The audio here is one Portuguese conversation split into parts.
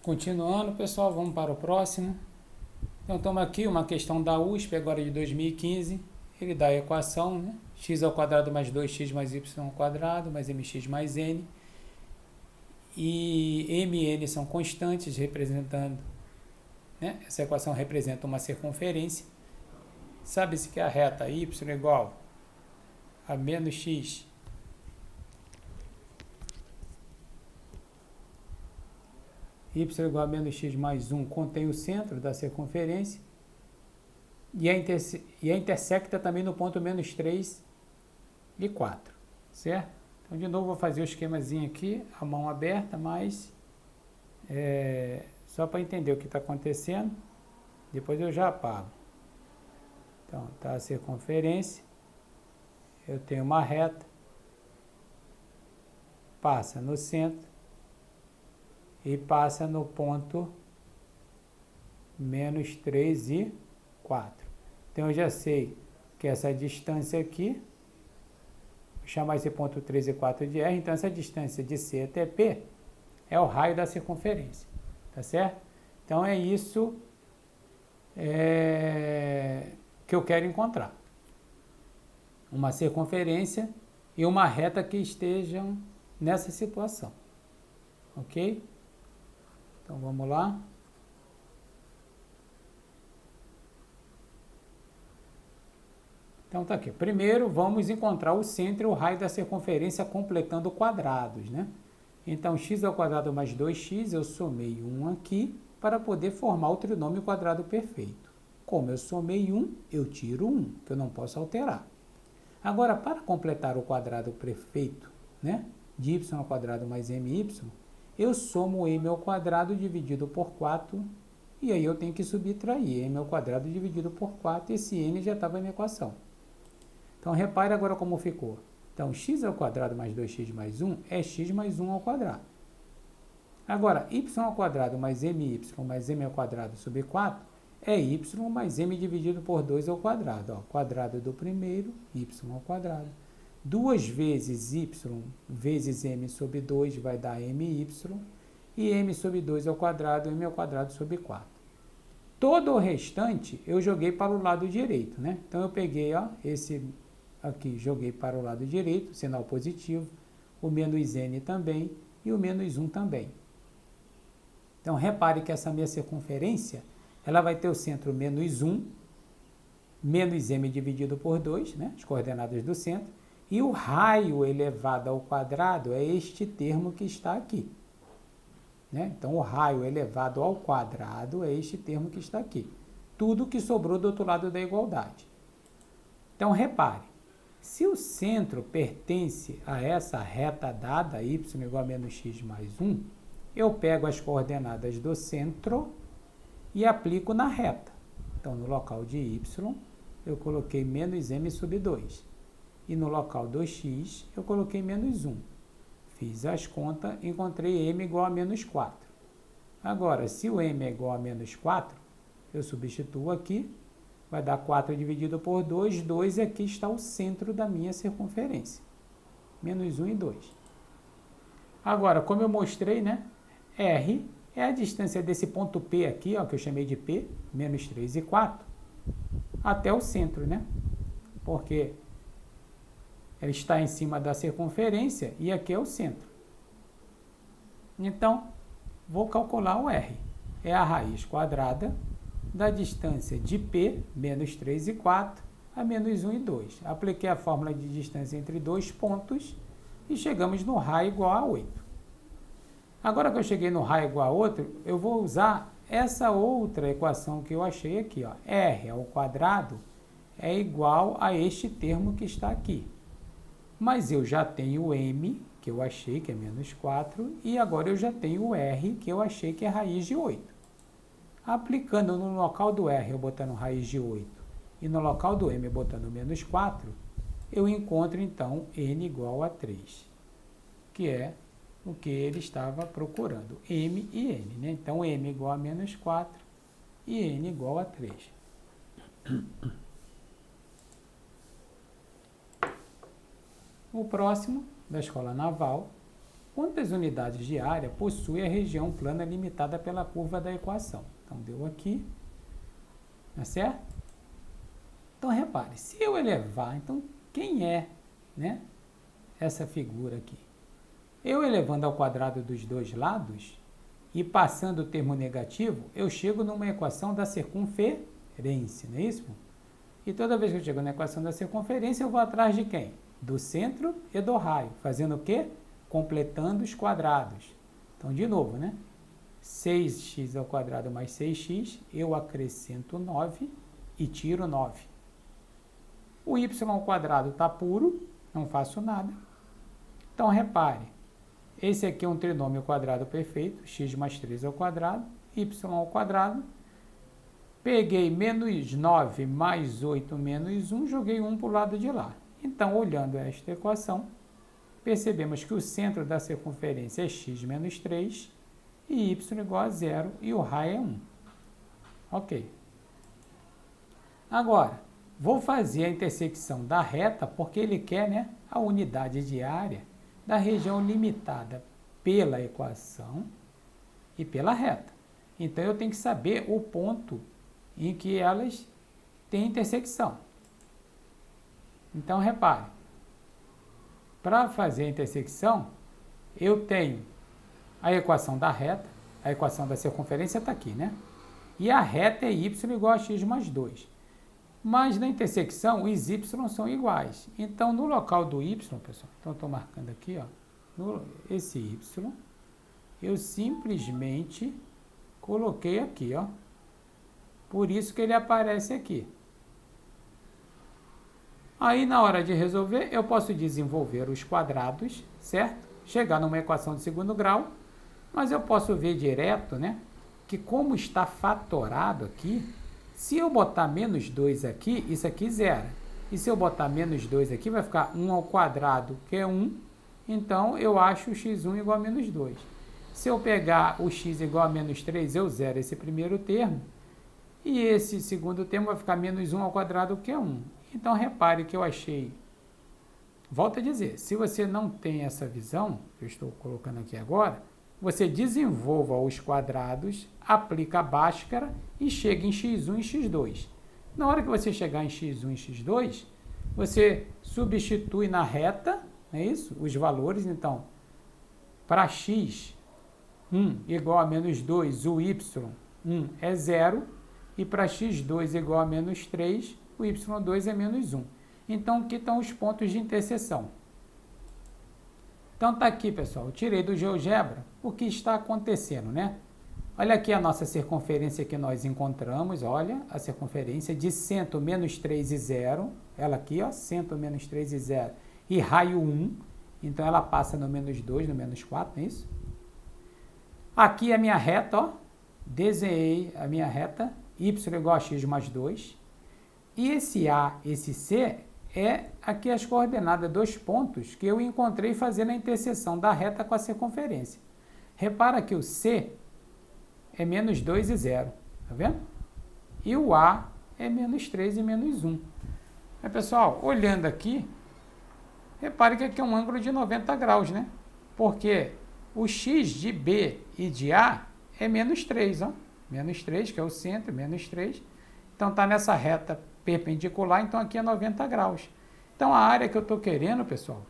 Continuando, pessoal, vamos para o próximo. Então, estamos aqui, uma questão da USP, agora de 2015. Ele dá a equação, né? X ao quadrado mais 2x mais y ao quadrado, mais mx mais n. E m e n são constantes, representando, né? Essa equação representa uma circunferência. Sabe-se que a reta y é igual a menos x y igual a menos x mais 1 contém o centro da circunferência e a intersecta também no ponto menos 3 e 4, certo? Então, de novo, vou fazer o esquemazinho aqui, a mão aberta, mas só para entender o que está acontecendo, depois eu já apago. Então, tá a circunferência, eu tenho uma reta, passa no centro, e passa no ponto menos 3 e 4. Então, eu já sei que essa distância aqui, vou chamar esse ponto 3 e 4 de R, então essa distância de C até P é o raio da circunferência, tá certo? Então, é isso que eu quero encontrar. Uma circunferência e uma reta que estejam nessa situação, ok? Então, vamos lá. Então, tá aqui. Primeiro, vamos encontrar o centro e o raio da circunferência completando quadrados, né? Então, x ao quadrado mais 2x, eu somei 1 aqui para poder formar o trinômio quadrado perfeito. Como eu somei 1, eu tiro 1, que eu não posso alterar. Agora, para completar o quadrado perfeito, né, de y ao quadrado mais my, eu somo m ao quadrado dividido por 4, e aí eu tenho que subtrair m ao quadrado dividido por 4, e esse n já estava na equação. Então, repare agora como ficou. Então, x ao quadrado mais 2x mais 1 é x mais 1 ao quadrado. Agora, y ao quadrado mais my mais m ao quadrado sobre 4 é y mais m dividido por 2 ao quadrado. Ó, quadrado do primeiro, y ao quadrado. 2 vezes y vezes m sobre 2 vai dar my, e m sobre 2 ao quadrado, m ao quadrado sobre 4. Todo o restante eu joguei para o lado direito, né? Então, eu peguei, ó, esse aqui, joguei para o lado direito, sinal positivo, o menos n também, e o menos 1 também. Então, repare que essa minha circunferência, ela vai ter o centro menos 1, menos m dividido por 2, né? As coordenadas do centro, e o raio elevado ao quadrado é este termo que está aqui, né? Então, o raio elevado ao quadrado é este termo que está aqui. Tudo que sobrou do outro lado da igualdade. Então, repare, se o centro pertence a essa reta dada, y igual a menos x mais 1, eu pego as coordenadas do centro e aplico na reta. Então, no local de y, eu coloquei menos m sobre 2. E no local do x, eu coloquei menos 1. Fiz as contas, encontrei m igual a menos 4. Agora, se o m é igual a menos 4, eu substituo aqui, vai dar 4 dividido por 2, 2 aqui está o centro da minha circunferência. Menos 1 e 2. Agora, como eu mostrei, né, R é a distância desse ponto P aqui, ó, que eu chamei de P, menos 3 e 4, até o centro, né? Porque ele está em cima da circunferência e aqui é o centro. Então, vou calcular o R. É a raiz quadrada da distância de P, menos 3 e 4, a menos 1 e 2. Apliquei a fórmula de distância entre dois pontos e chegamos no raio igual a 8. Agora que eu cheguei no raio igual a 8, eu vou usar essa outra equação que eu achei aqui, ó. R ao quadrado é igual a este termo que está aqui. Mas eu já tenho o m, que eu achei que é menos 4, e agora eu já tenho o r, que eu achei que é raiz de 8. Aplicando no local do r, eu botando raiz de 8, e no local do m, eu botando menos 4, eu encontro, então, n igual a 3, que é o que ele estava procurando, m e n, né? Então, m igual a menos 4 e n igual a 3. O próximo, da Escola Naval, quantas unidades de área possui a região plana limitada pela curva da equação? Então, deu aqui, tá certo? Então, repare, se eu elevar, então, quem é, né, essa figura aqui? Eu elevando ao quadrado dos dois lados e passando o termo negativo, eu chego numa equação da circunferência, não é isso? E toda vez que eu chego na equação da circunferência, eu vou atrás de quem? Do centro e do raio. Fazendo o quê? Completando os quadrados. Então, de novo, né? 6x ao quadrado mais 6x, eu acrescento 9 e tiro 9. O y ao quadrado está puro, não faço nada. Então, repare, esse aqui é um trinômio quadrado perfeito, x mais 3 ao quadrado, y ao quadrado. Peguei menos 9 mais 8 menos 1, joguei 1 para o lado de lá. Então, olhando esta equação, percebemos que o centro da circunferência é x menos 3 e y igual a 0 e o raio é 1. Ok. Agora, vou fazer a intersecção da reta, porque ele quer, né, a unidade de área da região limitada pela equação e pela reta. Então, eu tenho que saber o ponto em que elas têm intersecção. Então, repare, para fazer a intersecção, eu tenho a equação da reta, a equação da circunferência está aqui, né? E a reta é y igual a x mais 2. Mas na intersecção, os y são iguais. Então, no local do y, pessoal, então estou marcando aqui, ó, esse y, eu simplesmente coloquei aqui, ó. Por isso que ele aparece aqui. Aí, na hora de resolver, eu posso desenvolver os quadrados, certo? Chegar numa equação de segundo grau, mas eu posso ver direto, né, que como está fatorado aqui, se eu botar menos 2 aqui, isso aqui zera. E se eu botar menos 2 aqui, vai ficar 1 ao quadrado, que é 1. Então, eu acho o x1 igual a menos 2. Se eu pegar o x igual a menos 3, eu zero esse primeiro termo. E esse segundo termo vai ficar menos 1 ao quadrado, que é 1. Então, repare que eu achei... Volto a dizer, se você não tem essa visão, que eu estou colocando aqui agora, você desenvolva os quadrados, aplica a Bhaskara e chega em x1 e x2. Na hora que você chegar em x1 e x2, você substitui na reta, não é isso? Os valores, então, para x1 igual a menos 2, o y1 é 0, e para x2 igual a menos 3, o y2 é menos 1. Então, aqui estão os pontos de interseção. Então, está aqui, pessoal, eu tirei do GeoGebra o que está acontecendo, né? Olha aqui a nossa circunferência que nós encontramos, olha, a circunferência de centro menos 3 e 0, ela aqui, ó, centro menos 3 e 0, e raio 1, então ela passa no menos 2, no menos 4, não é isso? Aqui a minha reta, ó, desenhei a minha reta, y igual a x mais 2, e esse A, esse C, é aqui as coordenadas dos pontos que eu encontrei fazendo a interseção da reta com a circunferência. Repara que o C é menos 2 e 0, tá vendo? E o A é menos 3 e menos 1. Mas, pessoal, olhando aqui, repare que aqui é um ângulo de 90 graus, né? Porque o x de B e de A é menos 3, ó. Menos 3, que é o centro, menos 3. Então, está nessa reta perpendicular, então aqui é 90 graus. Então, a área que eu estou querendo, pessoal,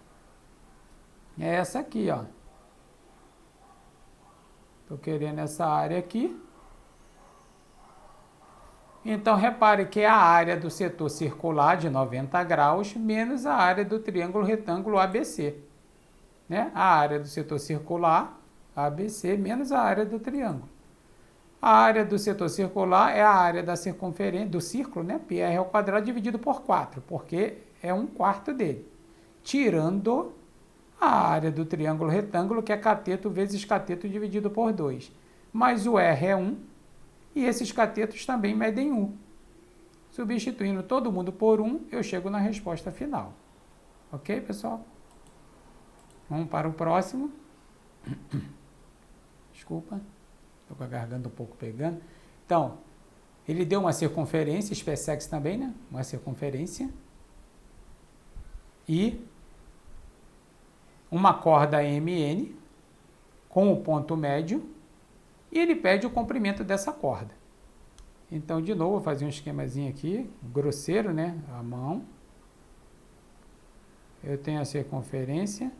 é essa aqui, ó. Estou querendo essa área aqui. Então, repare que é a área do setor circular de 90 graus menos a área do triângulo retângulo ABC. Né? A área do setor circular, ABC, menos a área do triângulo. A área do setor circular é a área da circunferência, do círculo, né? πr ao quadrado dividido por 4, porque é 1/4 dele. Tirando a área do triângulo retângulo, que é cateto vezes cateto dividido por 2. Mas o R é 1, e esses catetos também medem 1. Substituindo todo mundo por 1, eu chego na resposta final. Ok, pessoal? Vamos para o próximo. Desculpa. Estou com a garganta um pouco pegando. Então, ele deu uma circunferência, SpaceX também, né? Uma circunferência. E uma corda MN, com o ponto médio e ele pede o comprimento dessa corda. Então, de novo, vou fazer um esquemazinho aqui, grosseiro, né? A mão. Eu tenho a circunferência.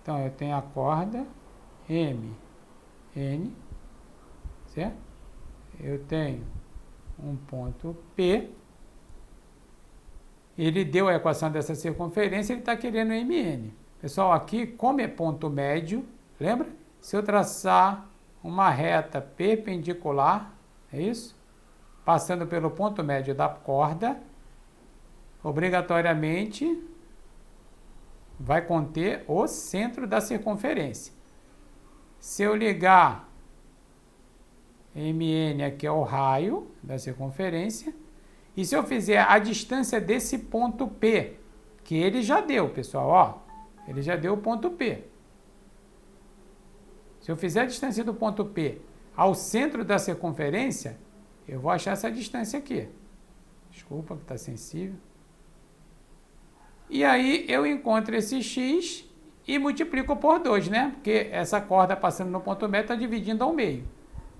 Então, eu tenho a corda M, N, certo? Eu tenho um ponto P. Ele deu a equação dessa circunferência, ele está querendo MN. Pessoal, aqui, como é ponto médio, lembra? Se eu traçar uma reta perpendicular, é isso? Passando pelo ponto médio da corda, obrigatoriamente vai conter o centro da circunferência. Se eu ligar MN aqui é o raio da circunferência, e se eu fizer a distância desse ponto P, que ele já deu, pessoal, ó, ele já deu o ponto P. Se eu fizer a distância do ponto P ao centro da circunferência, eu vou achar essa distância aqui. Desculpa que está sensível. E aí eu encontro esse x e multiplico por 2, né? Porque essa corda passando no ponto médio está dividindo ao meio.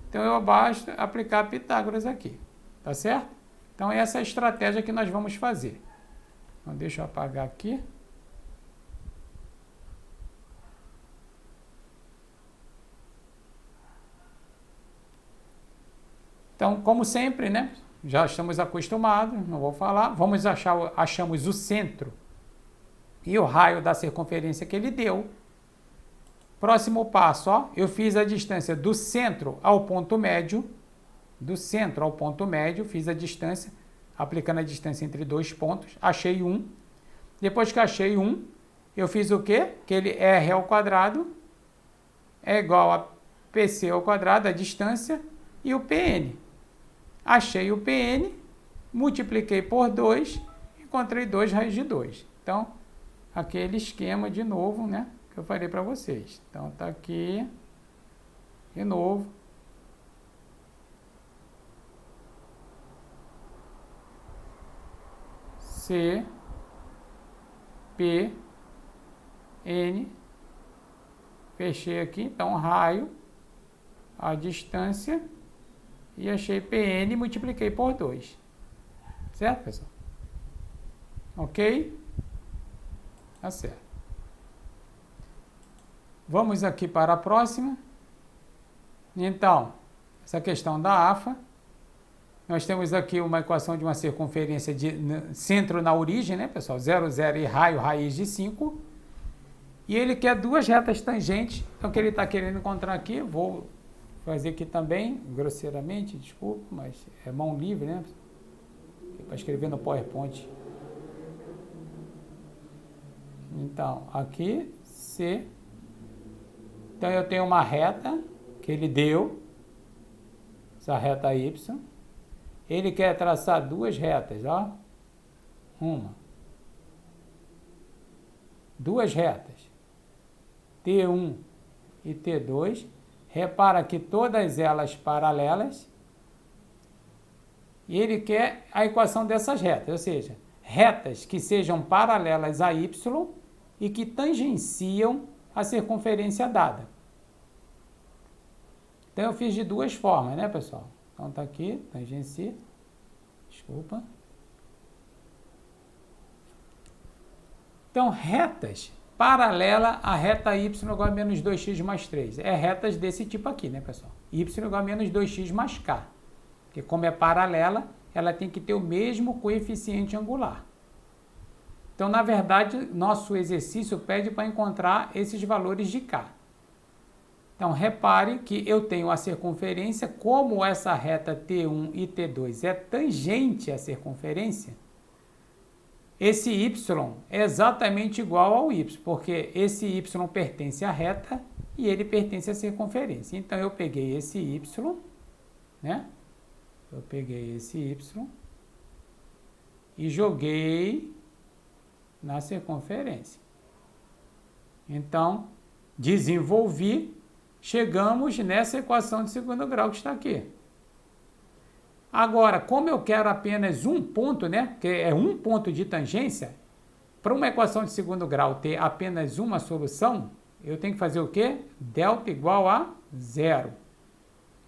Então eu basta aplicar Pitágoras aqui, tá certo? Então essa é a estratégia que nós vamos fazer. Então deixa eu apagar aqui. Então, como sempre, né? Já estamos acostumados, não vou falar. Achamos o centro e o raio da circunferência que ele deu. Próximo passo, ó, eu fiz a distância do centro ao ponto médio. Do centro ao ponto médio, fiz a distância, aplicando a distância entre dois pontos, achei 1. Depois que achei 1, eu fiz o quê? Que ele R ao quadrado é igual a PC ao quadrado, a distância, e o PN. Achei o PN, multipliquei por 2, encontrei 2 raiz de 2. Então, aquele esquema de novo, né, que eu falei para vocês. Então, tá aqui, de novo. C, P, N, fechei aqui, então, raio, a distância, e achei PN e multipliquei por 2. Certo, pessoal? Ok? Tá certo. Vamos aqui para a próxima. Então, essa questão da AFA. Nós temos aqui uma equação de uma circunferência de centro na origem, né, pessoal? 0, 0 e raio, raiz de 5. E ele quer duas retas tangentes. Então, o que ele está querendo encontrar aqui, vou fazer aqui também, grosseiramente, desculpa, mas é mão livre, né? Para escrever no PowerPoint. Então, aqui, C. Então, eu tenho uma reta que ele deu, essa reta Y. Ele quer traçar duas retas, ó. Duas retas. T1 e T2. Repara que todas elas paralelas. E ele quer a equação dessas retas, ou seja, retas que sejam paralelas a Y e que tangenciam a circunferência dada. Então, eu fiz de duas formas, né, pessoal? Então, tá aqui, tangencia. Desculpa. Então, retas paralela à reta y igual a menos 2x mais 3. É retas desse tipo aqui, né, pessoal? Y igual a menos 2x mais k. Porque como é paralela, ela tem que ter o mesmo coeficiente angular. Então, na verdade, nosso exercício pede para encontrar esses valores de k. Então, repare que eu tenho a circunferência, como essa reta T1 e T2 é tangente à circunferência, esse y é exatamente igual ao y, porque esse y pertence à reta e ele pertence à circunferência. Então, eu peguei esse y, né? Eu peguei esse y e joguei na circunferência. Então, desenvolvi, chegamos nessa equação de segundo grau que está aqui. Agora, como eu quero apenas um ponto, né, que é um ponto de tangência, Para uma equação de segundo grau ter apenas uma solução, eu tenho que fazer o quê? Delta igual a zero.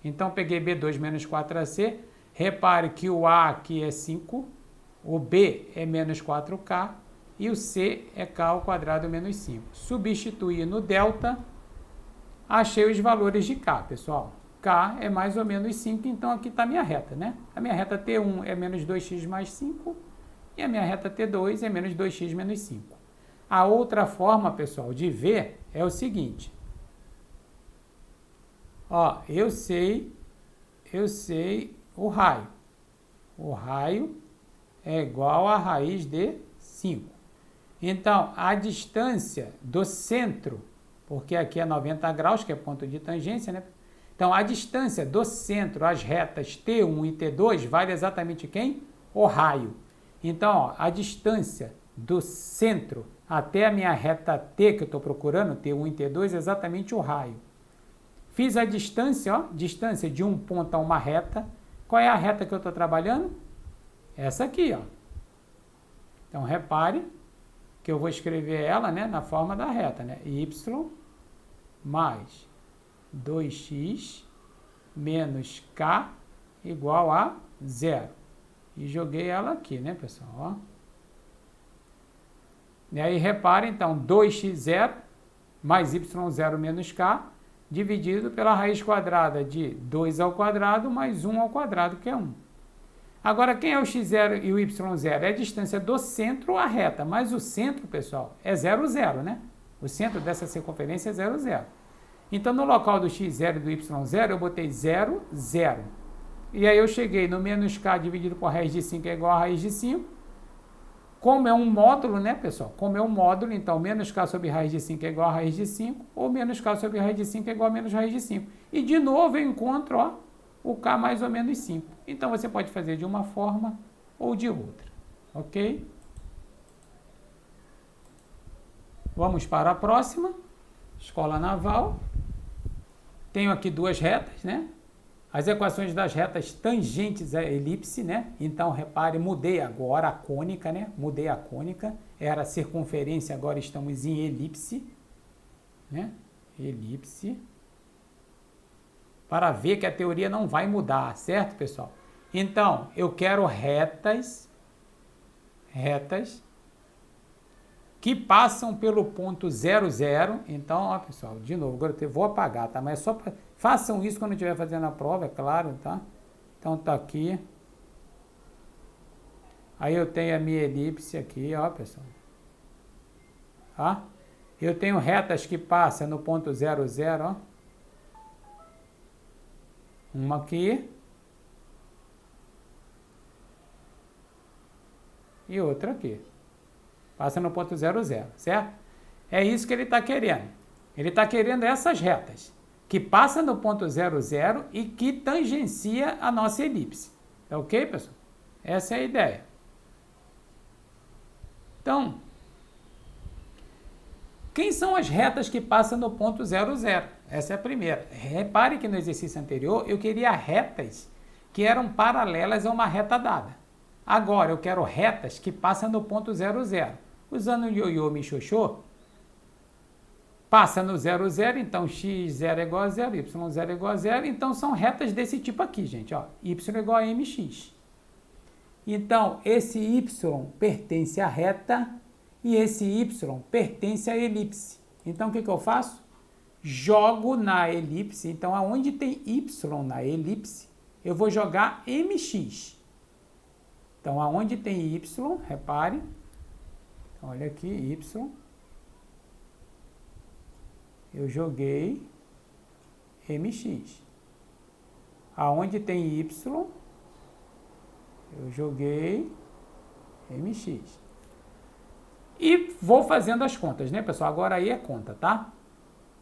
Então, peguei B2 menos 4AC. Repare que o A aqui é 5, o B é menos 4K e o C é K ao quadrado menos 5. Substituir no delta, achei os valores de K, pessoal. K é mais ou menos 5, então aqui está a minha reta, né? A minha reta T1 é menos 2x mais 5 e a minha reta T2 é menos 2x menos 5. A outra forma, pessoal, de ver é o seguinte. Ó, eu sei o raio. O raio é igual a raiz de 5. Então, a distância do centro, porque aqui é 90 graus, que é ponto de tangência, né? Então, a distância do centro às retas T1 e T2 vale exatamente quem? O raio. Então, ó, a distância do centro até a minha reta T, que eu estou procurando, T1 e T2, é exatamente o raio. Fiz a distância, ó, distância de um ponto a uma reta. Qual é a reta que eu estou trabalhando? Essa aqui, ó. Então, repare que eu vou escrever ela, né, na forma da reta, né? Y mais 2x menos K igual a zero. E joguei ela aqui, né, pessoal? Ó. E aí, repare, então, 2x0 mais y0 menos K dividido pela raiz quadrada de 2 ao quadrado mais 1 ao quadrado, que é 1. Agora, quem é o x0 e o y0? É a distância do centro à reta, mas o centro, pessoal, é 0, 0, né? O centro dessa circunferência é 0, 0. Então, no local do x0 e do y0, eu botei 0, 0. E aí eu cheguei no menos k dividido por raiz de 5 é igual a raiz de 5. Como é um módulo, né, pessoal? Como é um módulo, então menos k sobre raiz de 5 é igual a raiz de 5, ou menos k sobre raiz de 5 é igual a menos raiz de 5. E de novo eu encontro, ó, o k mais ou menos 5. Então você pode fazer de uma forma ou de outra, ok? Vamos para a próxima. Escola Naval. Tenho aqui duas retas, né? As equações das retas tangentes à elipse, né? Então, repare, mudei agora a cônica, né? Mudei a cônica. Era circunferência, agora estamos em elipse, né? Elipse. Para ver que a teoria não vai mudar, certo, pessoal? Então, eu quero retas que passam pelo ponto 0, 0. Então, ó, pessoal, de novo, agora eu vou apagar, tá? Mas é só para... Façam isso quando estiver fazendo a prova, é claro, tá? Então, tá aqui. Aí eu tenho a minha elipse aqui, ó, pessoal. Tá? Eu tenho retas que passam no ponto 0, 0, ó. Uma aqui. E outra aqui. Passa no ponto 0, 0, certo? É isso que ele está querendo. Ele está querendo essas retas, que passam no ponto 0, 0 e que tangencia a nossa elipse. Tá ok, pessoal? Essa é a ideia. Então, quem são as retas que passam no ponto 0, 0? Essa é a primeira. Repare que no exercício anterior eu queria retas que eram paralelas a uma reta dada. Agora eu quero retas que passam no ponto 0, 0. Usando o ioiô michôchô, passa no 0, 0, então x0 é igual a 0, y0 é igual a 0, então são retas desse tipo aqui, gente, ó, y é igual a mx. Então, esse y pertence à reta e esse y pertence à elipse. Então, o que eu faço? Jogo na elipse, então, aonde tem y na elipse, eu vou jogar mx. Então, aonde tem y, repare, olha aqui, y, eu joguei mx. Aonde tem y, eu joguei mx. E vou fazendo as contas, né, pessoal? Agora aí é conta, tá?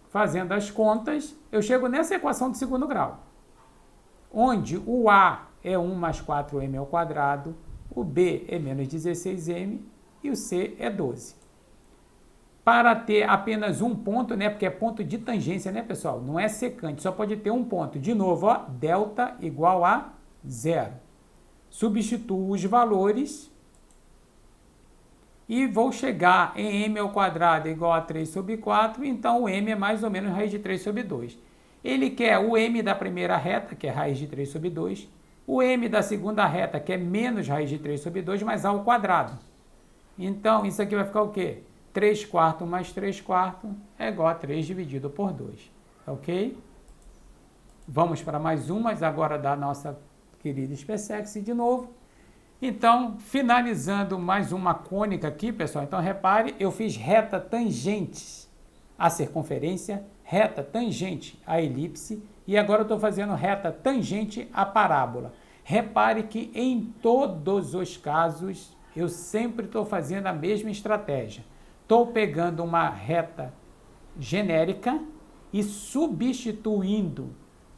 Fazendo as contas, eu chego nessa equação de segundo grau, onde o A é 1 mais 4m ao quadrado, o B é menos 16m e o C é 12. Para ter apenas um ponto, né, porque é ponto de tangência, né, pessoal? Não é secante, só pode ter um ponto. De novo, ó, delta igual a 0. Substituo os valores e vou chegar em m ao quadrado igual a 3 sobre 4, então o m é mais ou menos raiz de 3 sobre 2. Ele quer o m da primeira reta, que é raiz de 3 sobre 2, o m da segunda reta, que é menos raiz de 3 sobre 2, mais a ao quadrado. Então, isso aqui vai ficar o quê? 3 quartos mais 3 quartos é igual a 3 dividido por 2. Ok? Vamos para mais umas agora da nossa querida SpaceX de novo. Então, finalizando mais uma cônica aqui, pessoal. Então, repare, eu fiz reta tangente à circunferência, reta tangente à elipse, e agora eu estou fazendo reta tangente à parábola. Repare que em todos os casos, eu sempre estou fazendo a mesma estratégia. Estou pegando uma reta genérica e substituindo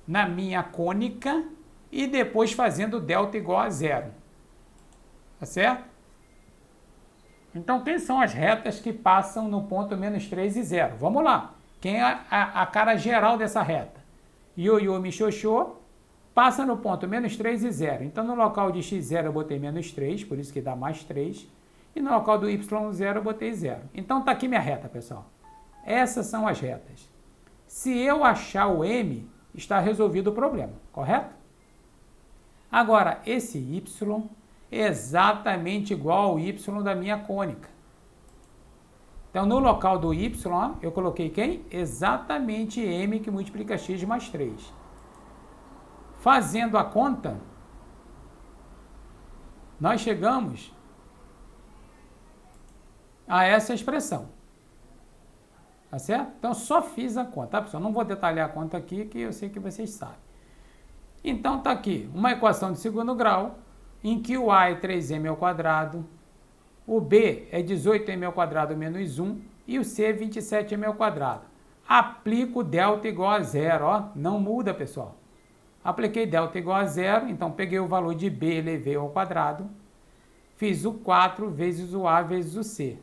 na minha cônica e depois fazendo delta igual a zero. Tá certo? Então, quem são as retas que passam no ponto menos 3 e 0? Vamos lá. Quem é a cara geral dessa reta? Ioiô, Mixoxô, passa no ponto menos 3 e 0. Então, no local de x0 eu botei menos 3, por isso que dá mais 3. E no local do y0 eu botei 0. Então, tá aqui minha reta, pessoal. Essas são as retas. Se eu achar o m, está resolvido o problema, correto? Agora, esse y é exatamente igual ao y da minha cônica. Então, no local do y, eu coloquei quem? Exatamente m que multiplica x mais 3. Fazendo a conta, nós chegamos a essa expressão. Tá certo? Então, só fiz a conta, tá, pessoal? Não vou detalhar a conta aqui, que eu sei que vocês sabem. Então, tá aqui uma equação de segundo grau, em que o a é 3m ao quadrado, o b é 18m ao quadrado menos 1 e o c é 27m ao quadrado. Aplico delta igual a zero, ó, não muda, pessoal. Apliquei delta igual a zero, então peguei o valor de b, elevei ao quadrado, fiz o 4 vezes o a vezes o c.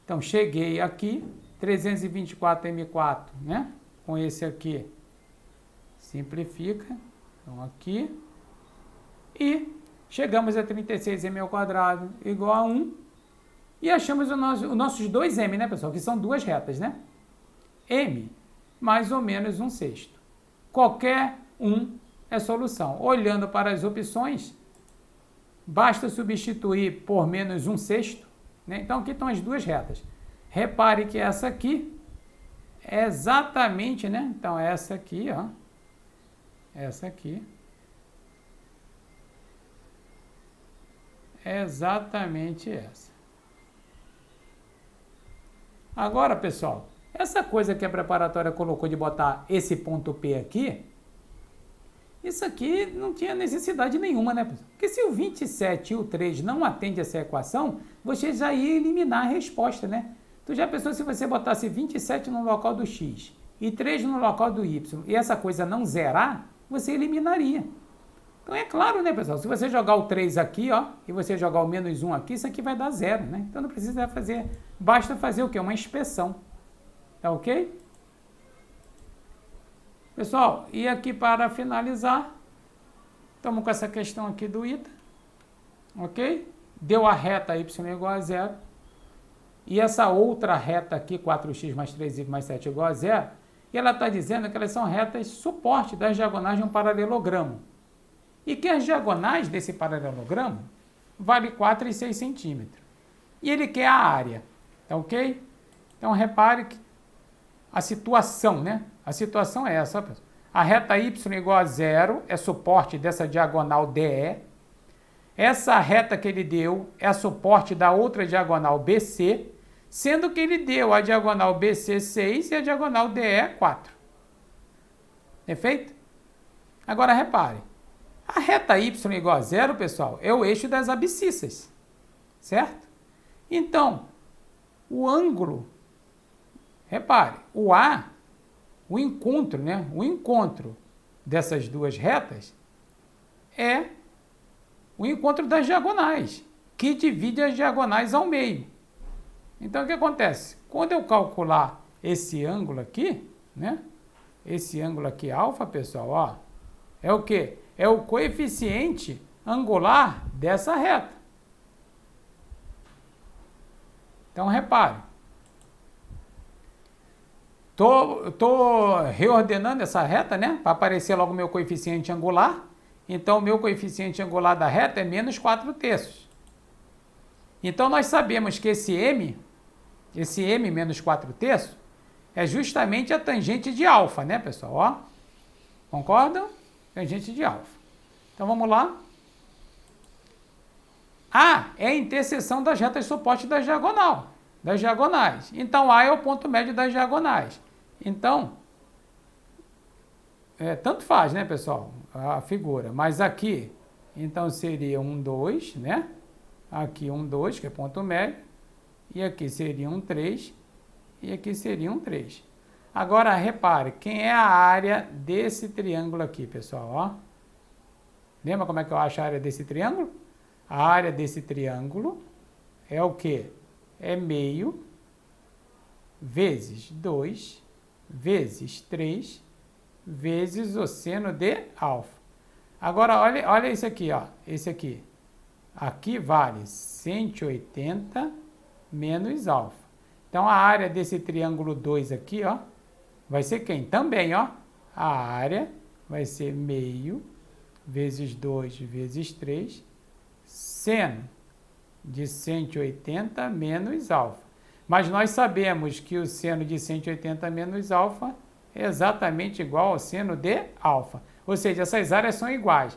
Então, cheguei aqui, 324m4, né? Com esse aqui, simplifica, então aqui, e chegamos a 36m ao quadrado igual a 1, e achamos os nossos dois m, né, pessoal? Que são duas retas, né? M, mais ou menos 1/6. Qualquer um é solução. Olhando para as opções, basta substituir por menos 1/6, né? Então, aqui estão as duas retas. Repare que essa aqui é exatamente, né? Então, essa aqui, ó. Essa aqui. É exatamente essa. Agora, pessoal, essa coisa que a preparatória colocou de botar esse ponto P aqui, isso aqui não tinha necessidade nenhuma, né, pessoal? Porque se o 27 e o 3 não atendem essa equação, você já ia eliminar a resposta, né? Tu já pensou se você botasse 27 no local do x e 3 no local do y e essa coisa não zerar, você eliminaria. Então é claro, né, pessoal? Se você jogar o 3 aqui, ó, e você jogar o menos 1 aqui, isso aqui vai dar zero, né? Então não precisa fazer, basta fazer o quê? Uma inspeção. Tá ok? Pessoal, e aqui para finalizar, estamos com essa questão aqui do ida, ok? Deu a reta y igual a zero, e essa outra reta aqui, 4x mais 3y mais 7 igual a zero, e ela está dizendo que elas são retas suporte das diagonais de um paralelogramo. E que as diagonais desse paralelogramo vale 4 e 6 centímetros. E ele quer a área, tá ok? Então, repare que a situação, né? A situação é essa, ó, pessoal. A reta y igual a zero é suporte dessa diagonal DE. Essa reta que ele deu é suporte da outra diagonal BC, sendo que ele deu a diagonal BC 6 e a diagonal DE 4. Perfeito? Agora, repare. A reta y igual a zero, pessoal, é o eixo das abscissas, certo? Então, o ângulo, repare, o A, o encontro, né? O encontro dessas duas retas é o encontro das diagonais, que divide as diagonais ao meio. Então, o que acontece? Quando eu calcular esse ângulo aqui, né? Esse ângulo aqui, alfa, pessoal, ó, é o quê? É o coeficiente angular dessa reta. Então, repare. Estou reordenando essa reta, né? Para aparecer logo o meu coeficiente angular. Então, o meu coeficiente angular da reta é menos 4/3. Então, nós sabemos que esse m menos 4/3, é justamente a tangente de alfa, né, pessoal? Ó, concordam? Tangente de alfa. Então, vamos lá. A é a interseção das retas supostas das diagonais. Então, A é o ponto médio das diagonais. Então, tanto faz, né, pessoal, a figura. Mas aqui, então, seria 1, 2, né? Aqui 1, 2, que é ponto médio. E aqui seria um 3. E aqui seria um 3. Agora, repare, quem é a área desse triângulo aqui, pessoal? Ó. Lembra como é que eu acho a área desse triângulo? A área desse triângulo é o quê? É meio vezes 2 vezes 3 vezes o seno de alfa. Agora, olha esse aqui, ó. Esse aqui. Aqui vale 180 menos alfa. Então, a área desse triângulo 2 aqui, ó, vai ser quem? Também, ó. A área vai ser meio vezes 2 vezes 3, seno de 180 menos alfa. Mas nós sabemos que o seno de 180 menos alfa é exatamente igual ao seno de alfa. Ou seja, essas áreas são iguais.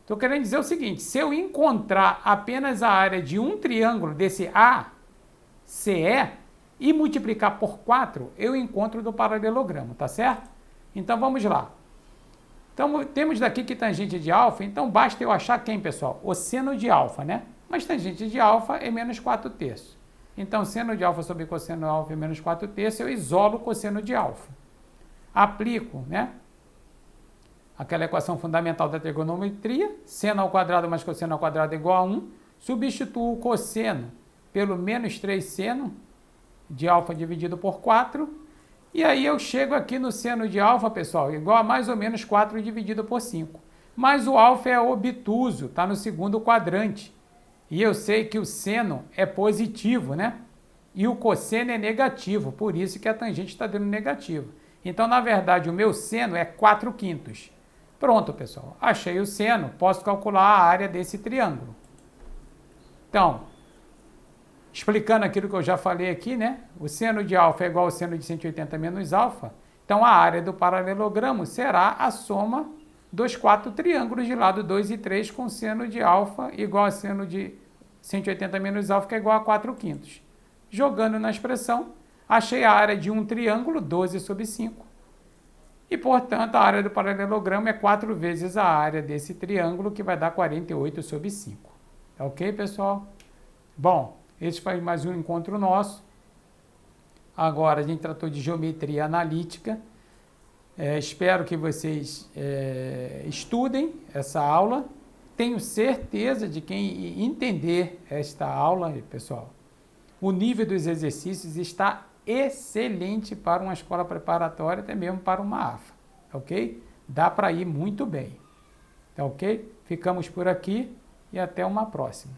Estou querendo dizer o seguinte, se eu encontrar apenas a área de um triângulo desse ACE e multiplicar por 4, eu encontro do paralelogramo, tá certo? Então, vamos lá. Então, temos daqui que tangente de alfa, então basta eu achar quem, pessoal? O seno de alfa, né? Mas tangente de alfa é menos 4/3. Então, seno de alfa sobre cosseno de alfa é menos 4/3, eu isolo o cosseno de alfa. Aplico, né? Aquela equação fundamental da trigonometria, seno ao quadrado mais cosseno ao quadrado é igual a 1. Substituo o cosseno pelo menos 3 seno de alfa dividido por 4. E aí eu chego aqui no seno de alfa, pessoal, igual a mais ou menos 4 dividido por 5. Mas o alfa é obtuso, está no segundo quadrante. E eu sei que o seno é positivo, né? E o cosseno é negativo, por isso que a tangente está dando negativo. Então, na verdade, o meu seno é 4/5. Pronto, pessoal. Achei o seno, posso calcular a área desse triângulo. Então, explicando aquilo que eu já falei aqui, né? O seno de alfa é igual ao seno de 180 menos alfa. Então, a área do paralelogramo será a soma dos 4 triângulos de lado 2 e 3 com seno de alfa igual a seno de 180 menos alfa, que é igual a 4/5. Jogando na expressão, achei a área de um triângulo, 12 sobre 5. E, portanto, a área do paralelogramo é 4 vezes a área desse triângulo, que vai dar 48 sobre 5. Tá ok, pessoal? Bom, esse foi mais um encontro nosso. Agora, a gente tratou de geometria analítica. Espero que vocês estudem essa aula. Tenho certeza de quem entender esta aula, pessoal, o nível dos exercícios está excelente para uma escola preparatória, até mesmo para uma AFA, ok? Dá para ir muito bem, tá ok? Ficamos por aqui e até uma próxima.